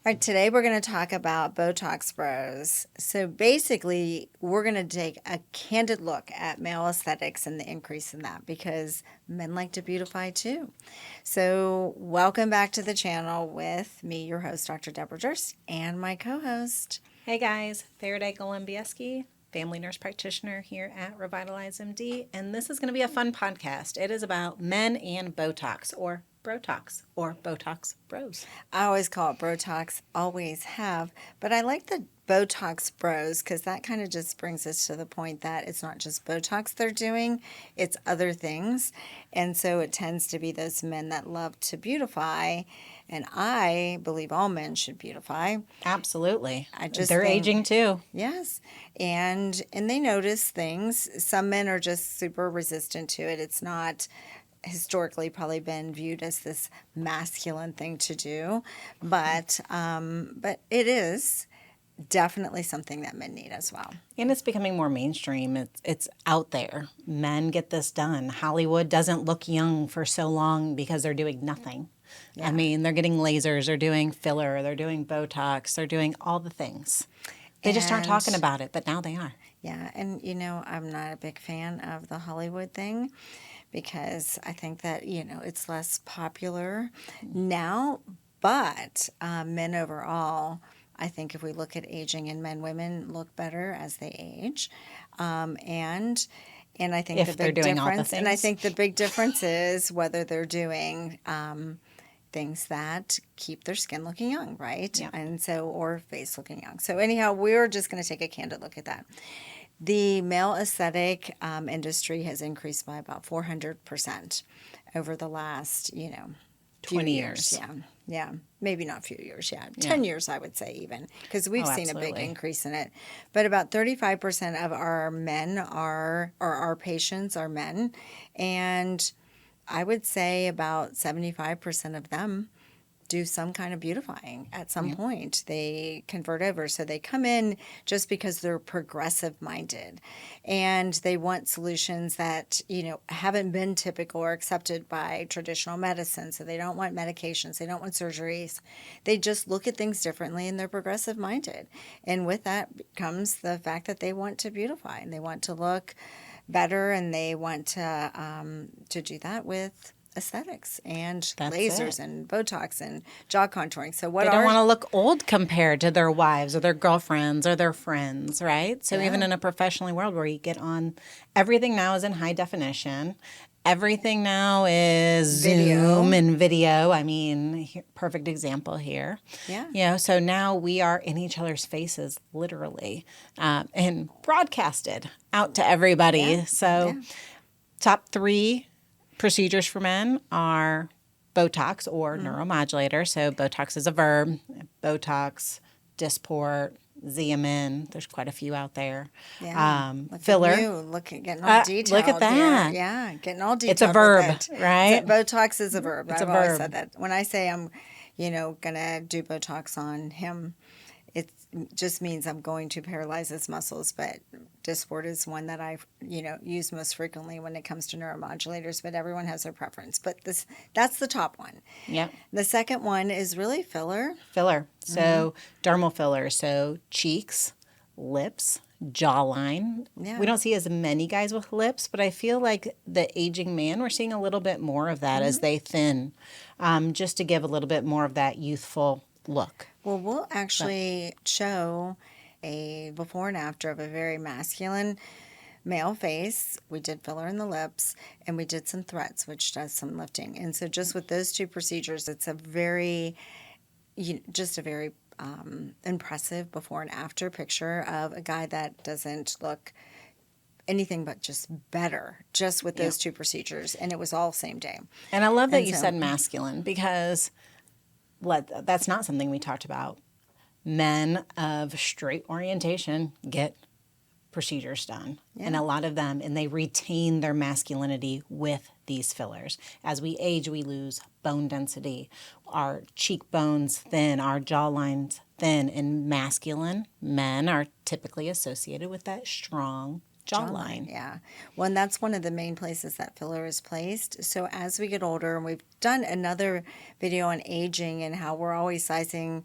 All right, today we're going to talk about Botox bros. So basically, we're going to take a candid look at male aesthetics and the increase in that because men like to beautify too. So welcome back to the channel with me, your host, Dr. Debra Durst, and my co-host. Hey guys, Faraday Goli, family nurse practitioner here at Revitalize MD, and this is going to be a fun podcast. It is about men and Botox, or Brotox, or Botox bros. I always call it Botox, always have, but I like the Botox bros because that kind of just brings us to the point that it's not just Botox they're doing, it's other things. And so it tends to be those men that love to beautify, and I believe all men should beautify. Absolutely. They're They're aging too. Yes. And they notice things. Some men are just super resistant to it. It's not historically probably been viewed as this masculine thing to do, but it is definitely something that men need as well. And it's becoming more mainstream. It's out there. Men get this done. Hollywood doesn't look young for so long because they're doing nothing. Yeah. I mean, they're getting lasers, they're doing filler, they're doing Botox, they're doing all the things. They just aren't talking about it, but now they are. Yeah, and I'm not a big fan of the Hollywood thing because I think that, it's less popular now, but men overall, I think if we look at aging in men, women look better as they age. And I think if the big they're doing all the difference, things. and I think the big difference is whether they're doing things that keep their skin looking young, right? Yeah. And so, or face looking young. So anyhow, we're just going to take a candid look at that. The male aesthetic industry has increased by about 400% over the last, 20 years. Yeah. Maybe not a few years. Yeah. 10 years, I would say even, because we've seen a big increase in it. But about 35% of our men or our patients are men. And I would say about 75% of them do some kind of beautifying at some point. They convert over. So they come in just because they're progressive minded and they want solutions that, haven't been typical or accepted by traditional medicine. So they don't want medications. They don't want surgeries. They just look at things differently and they're progressive minded. And with that comes the fact that they want to beautify and they want to look better and they want to do that with aesthetics and lasers and Botox and jaw contouring. So they don't want to look old compared to their wives or their girlfriends or their friends, right? So even in a professional world where you get on, everything now is in high definition. Everything now is Zoom and video. I mean, perfect example here. Yeah. So now we are in each other's faces, literally, and broadcasted out to everybody. Yeah. So top 3 procedures for men are Botox or neuromodulator. So Botox is a verb. Botox, Dysport, Xeomin. There's quite a few out there. Yeah. Filler. Getting all detailed. Look at that. Here. Yeah, getting all detailed. It's a verb, right? So Botox is a verb. It's I've a verb. always said that. When I say I'm, going to do Botox on him, it just means I'm going to paralyze his muscles. But Dysport is one that I, use most frequently when it comes to neuromodulators. But everyone has their preference. But that's the top one. Yep. The second one is really filler. Filler. So dermal filler. So cheeks, lips, jawline. Yeah. We don't see as many guys with lips, but I feel like the aging man, we're seeing a little bit more of that as they thin, just to give a little bit more of that youthful look. Well, we'll actually show a before and after of a very masculine male face. We did filler in the lips, and we did some threats, which does some lifting. And so just with those 2 procedures, it's a very, impressive before and after picture of a guy that doesn't look anything but just better just with those 2 procedures. And it was all same day. And I love that you said masculine because that's not something we talked about. Men of straight orientation get procedures done, and a lot of them, and they retain their masculinity with these fillers. As we age, we lose bone density. Our cheekbones thin, our jawlines thin, and masculine men are typically associated with that strong jawline. Yeah. Well, and that's one of the main places that filler is placed. So as we get older, and we've done another video on aging and how we're always sizing,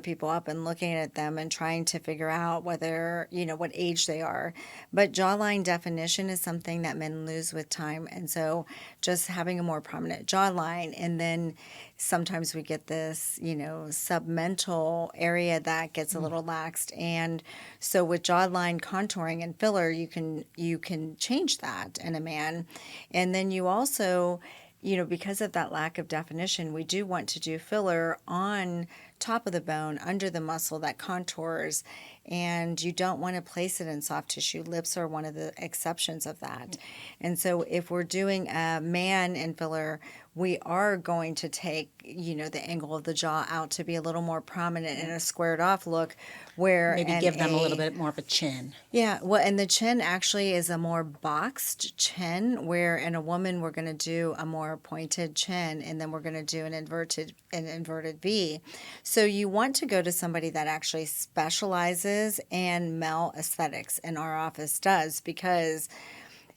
people up and looking at them and trying to figure out whether, what age they are. But jawline definition is something that men lose with time. And so just having a more prominent jawline, and then sometimes we get this, submental area that gets a little laxed. And so with jawline contouring and filler, you can change that in a man. And then you also, because of that lack of definition, we do want to do filler on top of the bone, under the muscle that contours, and you don't want to place it in soft tissue. Lips are one of the exceptions of that. And so if we're doing a man in filler, we are going to take, the angle of the jaw out to be a little more prominent in a squared off look, where maybe give them a little bit more of a chin. Yeah, well, and the chin actually is a more boxed chin, where in a woman we're going to do a more pointed chin, and then we're going to do an inverted V. So you want to go to somebody that actually specializes in male aesthetics, and our office does, because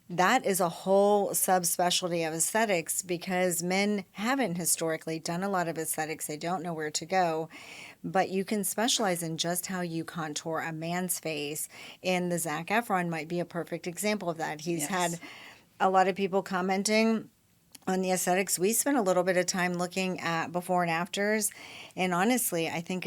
that is a whole subspecialty of aesthetics, because men haven't historically done a lot of aesthetics. They don't know where to go. But you can specialize in just how you contour a man's face. And the Zac Efron might be a perfect example of that. He's had a lot of people commenting on the aesthetics. We spent a little bit of time looking at before and afters. And honestly, I think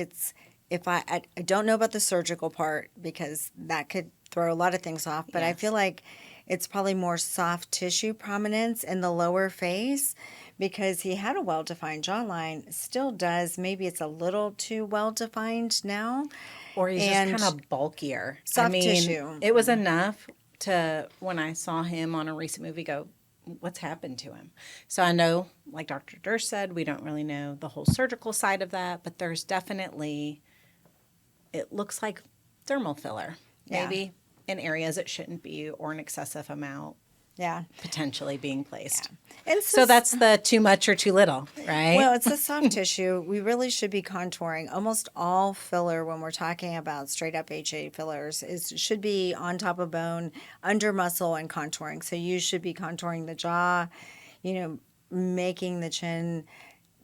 I don't know about the surgical part, because that could throw a lot of things off. But I feel like it's probably more soft tissue prominence in the lower face, because he had a well-defined jawline, still does. Maybe it's a little too well-defined now. Or he's just kind of bulkier. Soft tissue. It was enough to, when I saw him on a recent movie, go, what's happened to him? So I know, like Dr. Durst said, we don't really know the whole surgical side of that, but there's definitely, it looks like dermal filler, maybe in areas it shouldn't be, or an excessive amount potentially being placed. Yeah. And so that's the too much or too little, right? Well, it's the soft tissue. We really should be contouring. Almost all filler, when we're talking about straight up HA fillers, should be on top of bone, under muscle, and contouring. So you should be contouring the jaw, making the chin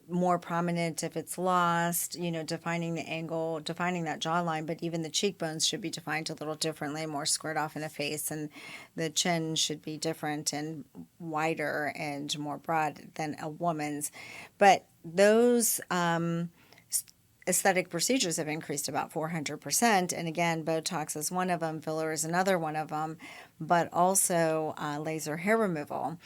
more prominent if it's lost, defining the angle, defining that jawline, but even the cheekbones should be defined a little differently, more squared off in the face, and the chin should be different and wider and more broad than a woman's. But those aesthetic procedures have increased about 400%, and again, Botox is one of them, filler is another one of them, but also laser hair removal.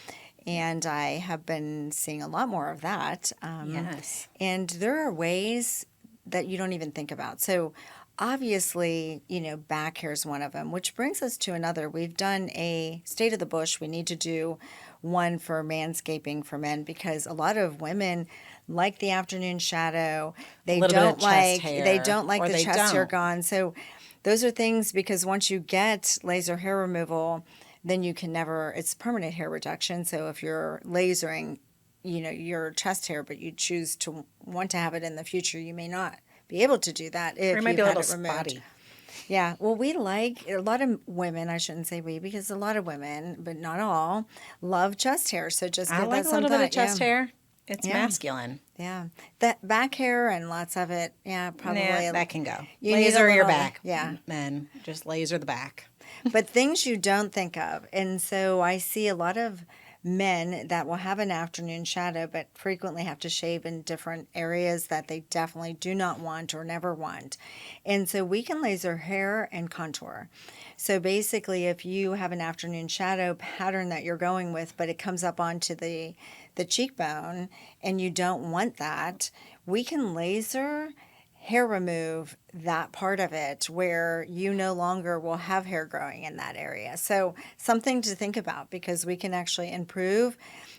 And I have been seeing a lot more of that. Yes. And there are ways that you don't even think about. So obviously, back hair is one of them, which brings us to another. We've done a State of the Bush. We need to do one for manscaping for men, because a lot of women like the afternoon shadow. They don't like the chest hair gone. So those are things, because once you get laser hair removal, then you can never, it's permanent hair reduction. So if you're lasering, your chest hair, but you choose to want to have it in the future, you may not be able to do that if you've had it removed. Spotty. Yeah. Well, we like, a lot of women, I shouldn't say we, because a lot of women, but not all, love chest hair. So just give that some thought. I like a little bit of chest hair. It's masculine. Yeah. That back hair and lots of it, probably. Nah, that can go. You laser your back. Yeah. Men, just laser the back. But things you don't think of. And so I see a lot of men that will have an afternoon shadow, but frequently have to shave in different areas that they definitely do not want or never want. And so we can laser hair and contour. So basically, if you have an afternoon shadow pattern that you're going with, but it comes up onto the cheekbone and you don't want that, we can laser hair remove that part of it where you no longer will have hair growing in that area. So something to think about, because we can actually improve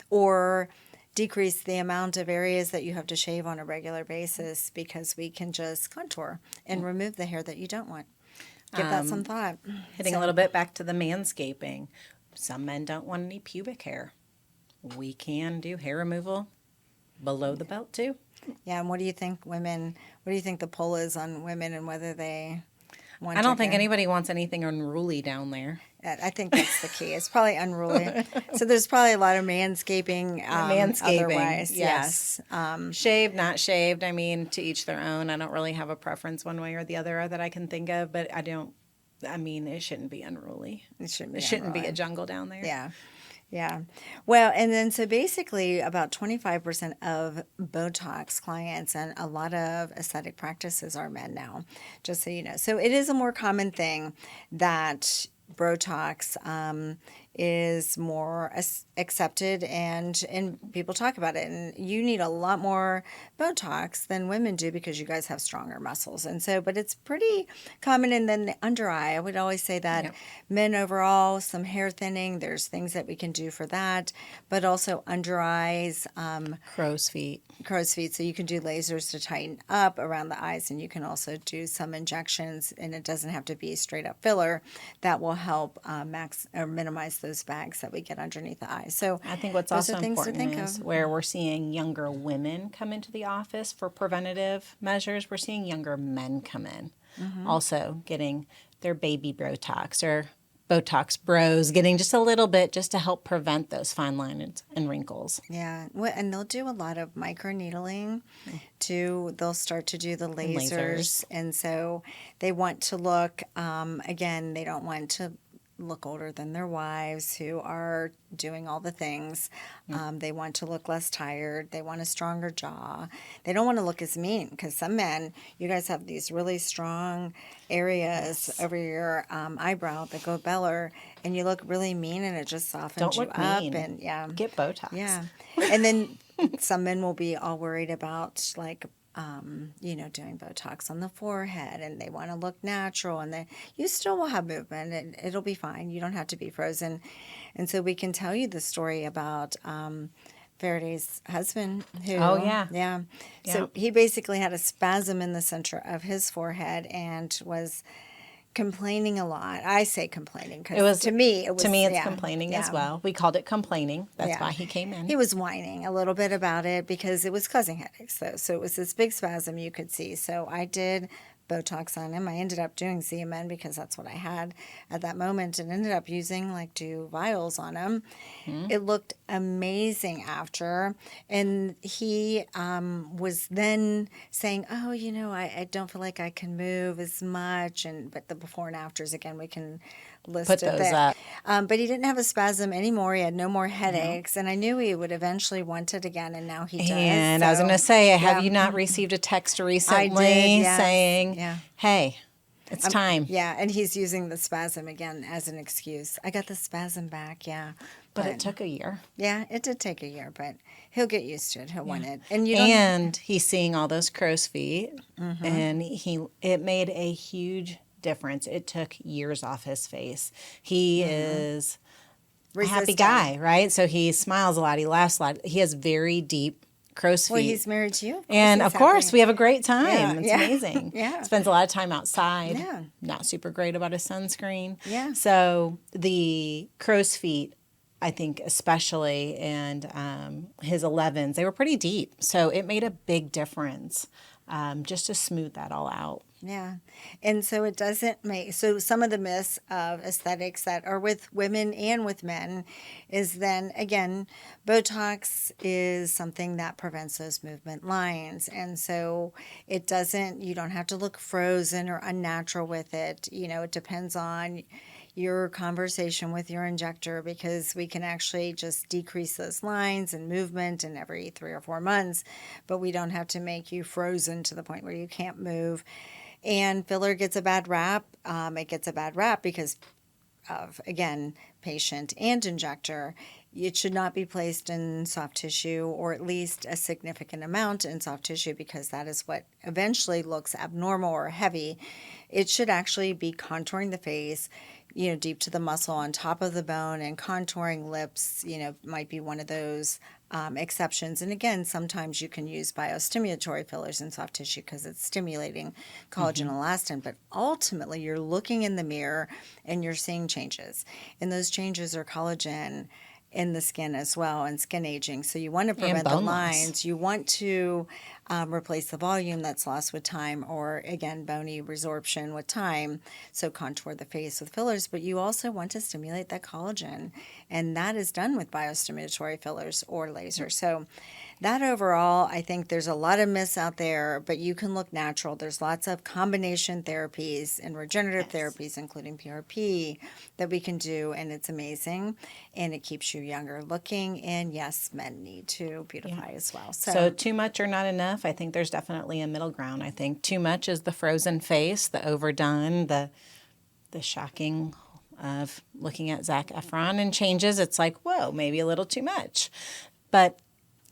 or decrease the amount of areas that you have to shave on a regular basis, because we can just contour and remove the hair that you don't want. Give that some thought. Hitting a little bit back to the manscaping. Some men don't want any pubic hair. We can do hair removal below the belt too. Yeah, and what do you think the pull is on women and whether they want I don't think anybody wants anything unruly down there. I think that's the key. It's probably unruly. So there's probably a lot of manscaping. Otherwise, yes. Shaved, not shaved. I mean, to each their own. I don't really have a preference one way or the other that I can think of, but it shouldn't be unruly. It shouldn't be a jungle down there. Yeah. Yeah. Well, and then so basically about 25% of Botox clients and a lot of aesthetic practices are men now, just so you know. So it is a more common thing that Botox is more accepted and people talk about it. And you need a lot more Botox than women do because you guys have stronger muscles. And so, but it's pretty common. And then the under eye, I would always say that men overall, some hair thinning, there's things that we can do for that, but also under eyes. Crow's feet. So you can do lasers to tighten up around the eyes, and you can also do some injections, and it doesn't have to be straight up filler. That will help minimize those bags that we get underneath the eyes. So I think what's also important is where we're seeing younger women come into the office for preventative measures, we're seeing younger men come in, also getting their baby Botox or Botox bros, getting just a little bit just to help prevent those fine lines and wrinkles. Yeah, and they'll do a lot of microneedling too. They'll start to do the lasers. And so they want to look, again, they don't want to look older than their wives who are doing all the things. They want to look less tired. They want a stronger jaw. They don't want to look as mean because some men, you guys have these really strong areas over your eyebrow, the glabellar, and you look really mean and it just softens you up. Mean. And get Botox. Yeah. And then some men will be all worried about doing Botox on the forehead, and they want to look natural, and you still will have movement, and it'll be fine. You don't have to be frozen. And so we can tell you the story about Faraday's husband who... Oh, yeah. Yeah. So he basically had a spasm in the center of his forehead and was complaining a lot. I say complaining because to me it's complaining as well. We called it complaining. That's why he came in. He was whining a little bit about it because it was causing headaches though. So it was this big spasm you could see. So I did Botox on him. I ended up doing CMN because that's what I had at that moment, and ended up using 2 vials on him. It looked amazing after, and he was then saying, "Oh, I don't feel like I can move as much." But the before and afters again, we can list Put those up. But he didn't have a spasm anymore. He had no more headaches, and I knew he would eventually want it again, and now he does. And I was going to say, have you not received a text recently saying, hey, it's time? Yeah, and he's using the spasm again as an excuse. I got the spasm back, But it took a year. Yeah, it did take a year, but he'll get used to it. He'll want it. And he's seeing all those crow's feet, and it made a huge difference. It took years off his face. He is a happy guy, right? So he smiles a lot. He laughs a lot. He has very deep crow's feet. Well, he's married to you. And of course, we have a great time. It's amazing. Yeah. Spends a lot of time outside. Yeah. Not super great about his sunscreen. Yeah. So the crow's feet, I think especially, and his 11s, they were pretty deep. So it made a big difference just to smooth that all out. Yeah. And so it doesn't make, so some of the myths of aesthetics that are with women and with men is then, again, Botox is something that prevents those movement lines. And so it doesn't, you don't have to look frozen or unnatural with it. It depends on your conversation with your injector, because we can actually just decrease those lines and movement in every 3 or 4 months, but we don't have to make you frozen to the point where you can't move. And filler gets a bad rap. It gets a bad rap because of, again, patient and injector. It should not be placed in soft tissue, or at least a significant amount in soft tissue, because that is what eventually looks abnormal or heavy. It should actually be contouring the face, deep to the muscle on top of the bone, and contouring lips, might be one of those exceptions. And again, sometimes you can use biostimulatory fillers in soft tissue because it's stimulating collagen and elastin. But ultimately, you're looking in the mirror and you're seeing changes. And those changes are collagen in the skin as well, and skin aging. So you want to prevent the lines. You want to replace the volume that's lost with time, or again, bony resorption with time. So contour the face with fillers, but you also want to stimulate that collagen. And that is done with biostimulatory fillers or laser. So that overall, I think there's a lot of myths out there, but you can look natural. There's lots of combination therapies and regenerative therapies, including PRP, that we can do, and it's amazing. And it keeps you younger looking. And yes, men need to beautify as well. So too much or not enough, I think there's definitely a middle ground. I think too much is the frozen face, the overdone, the shocking of looking at Zac Efron and changes. It's like, whoa, maybe a little too much. But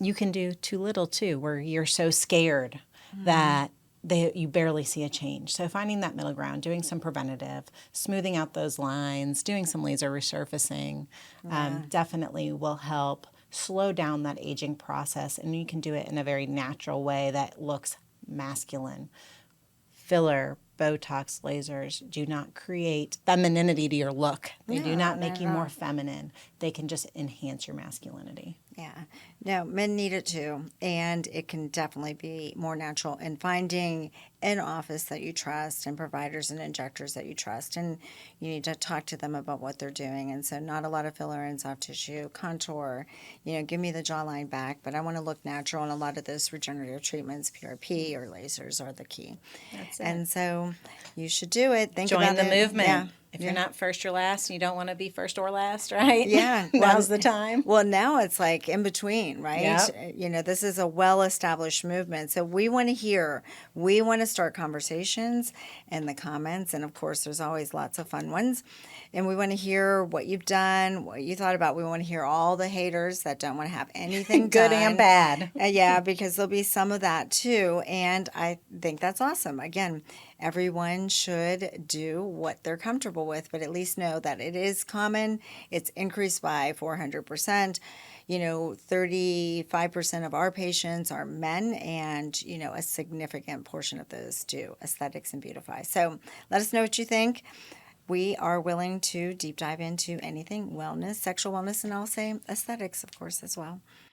you can do too little too, where you're so scared that you barely see a change. So finding that middle ground, doing some preventative, smoothing out those lines, doing some laser resurfacing, definitely will help slow down that aging process. And you can do it in a very natural way that looks masculine. Filler, Botox, lasers do not create femininity to your look. They do not make you more feminine. They can just enhance your masculinity. Yeah. No, men need it too. And it can definitely be more natural. And finding an office that you trust and providers and injectors that you trust. And you need to talk to them about what they're doing. And so not a lot of filler and soft tissue, contour, give me the jawline back. But I want to look natural. And a lot of those regenerative treatments, PRP or lasers, are the key. That's it. And so you should do it. Think Join about the it. movement. Yeah. If you're not first or last, and you don't want to be first or last, right? Yeah. Now's the time. Well, now it's like in between, right? Yep. This is a well-established movement. So we want to start conversations in the comments. And of course, there's always lots of fun ones. And we want to hear what you've done, what you thought about. We want to hear all the haters that don't want to have anything good done. and bad. Yeah, because there'll be some of that too. And I think that's awesome. Again, everyone should do what they're comfortable with, but at least know that it is common. It's increased by 400%. 35% of our patients are men, and, a significant portion of those do aesthetics and beautify. So let us know what you think. We are willing to deep dive into anything wellness, sexual wellness, and I'll say aesthetics, of course, as well.